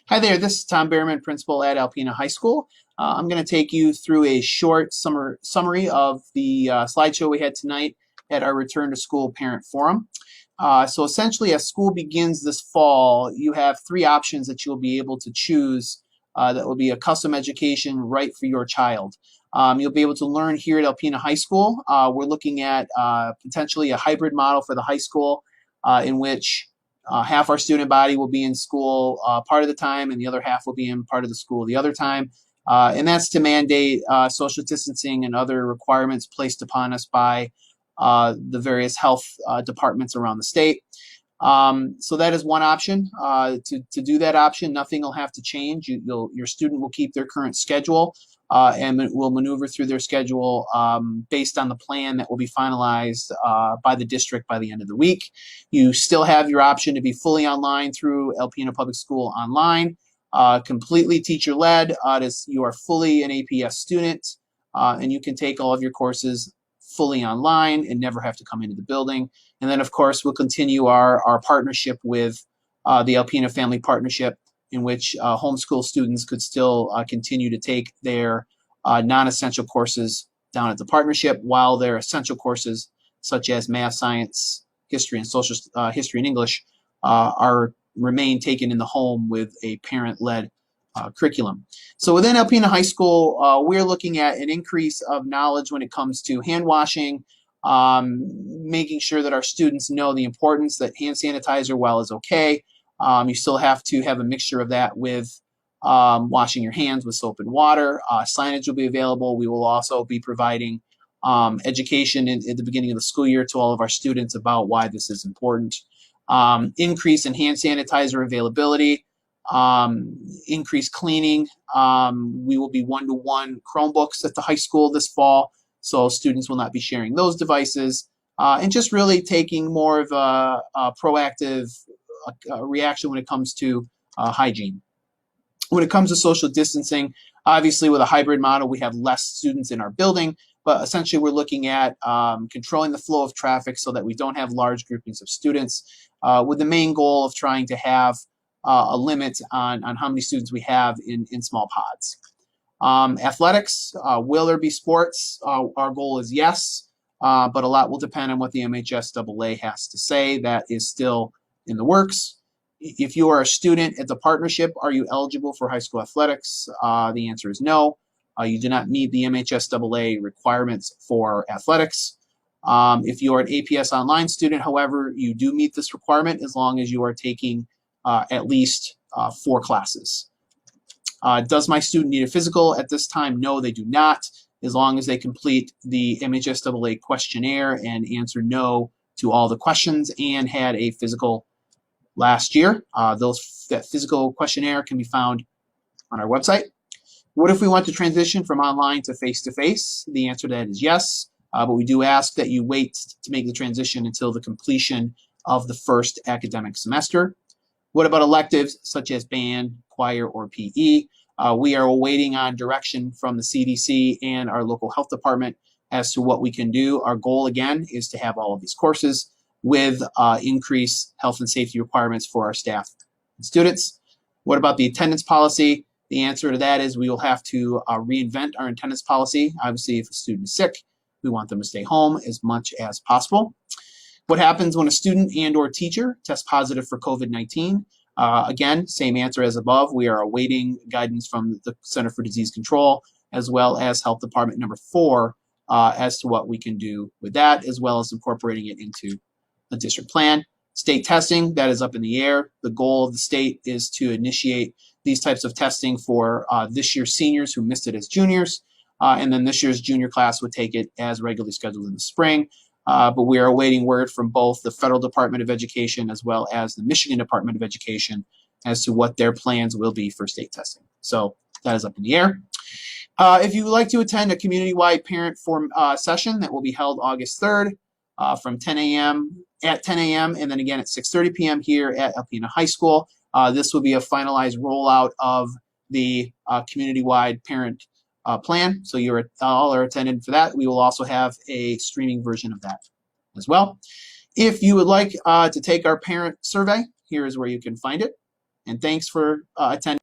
Hi there, this is Tom Behrman, principal at Alpena High School. I'm going to take you through a short summary of the slideshow we had tonight at our Return to School Parent Forum. So essentially, as school begins this fall, you have three options that you'll be able to choose that will be a custom education right for your child. You'll be able to learn here at Alpena High School. We're looking at potentially a hybrid model for the high school in which half our student body will be in school part of the time, and the other half will be in part of the school the other time. And that's to mandate social distancing and other requirements placed upon us by the various health departments around the state. So that is one option. To do that option, nothing will have to change. Your student will keep their current schedule and will maneuver through their schedule based on the plan that will be finalized by the district by the end of the week. You still have your option to be fully online through Alpena Public School Online, completely teacher-led. You are fully an APS student, and you can take all of your courses fully online and never have to come into the building. And then, of course, we'll continue our partnership with the Alpena Family Partnership, in which homeschool students could still continue to take their non-essential courses down at the partnership, while their essential courses, such as math, science, history, and social history and English, remain taken in the home with a parent-led curriculum. So within Alpena High School, we're looking at an increase of knowledge when it comes to hand washing, making sure that our students know the importance that hand sanitizer, while is okay, you still have to have a mixture of that with washing your hands with soap and water. Signage will be available. We will also be providing education at the beginning of the school year to all of our students about why this is important. Increase in hand sanitizer availability, increased cleaning. We will be one-to-one Chromebooks at the high school this fall, so students will not be sharing those devices, and just really taking more of a proactive reaction when it comes to hygiene. When it comes to social distancing, obviously with a hybrid model, we have less students in our building, but essentially we're looking at controlling the flow of traffic so that we don't have large groupings of students, with the main goal of trying to have a limit on how many students we have in small pods. Athletics, will there be sports? Our goal is yes, but a lot will depend on what the MHSAA has to say. That is still in the works. If you are a student at the partnership, are you eligible for high school athletics? The answer is no. You do not meet the MHSAA requirements for athletics. If you are an APS online student, however, you do meet this requirement as long as you are taking at least 4 classes. Does my student need a physical? At this time, no, they do not, as long as they complete the MHSAA questionnaire and answer no to all the questions and had a physical last year. That physical questionnaire can be found on our website. What if we want to transition from online to face-to-face? The answer to that is yes, but we do ask that you wait to make the transition until the completion of the first academic semester. What about electives such as band, choir, or PE? We are waiting on direction from the CDC and our local health department as to what we can do. Our goal, again, is to have all of these courses with increased health and safety requirements for our staff and students. What about the attendance policy? The answer to that is we will have to reinvent our attendance policy. Obviously, if a student is sick, we want them to stay home as much as possible. What happens when a student and/or teacher tests positive for COVID-19? Again, same answer as above. We are awaiting guidance from the Center for Disease Control as well as Health Department number 4 as to what we can do with that, as well as incorporating it into a district plan. State testing, that is up in the air. The goal of the state is to initiate these types of testing for this year's seniors who missed it as juniors, and then this year's junior class would take it as regularly scheduled in the spring. But we are awaiting word from both the Federal Department of Education as well as the Michigan Department of Education as to what their plans will be for state testing. So that is up in the air. If you would like to attend a community-wide parent forum session that will be held August 3rd from 10 a.m. and then again at 6:30 p.m. here at Alpena High School. This will be a finalized rollout of the community-wide parent plan. So you're all are attended for that. We will also have a streaming version of that as well. If you would like to take our parent survey, here is where you can find it. And thanks for attending.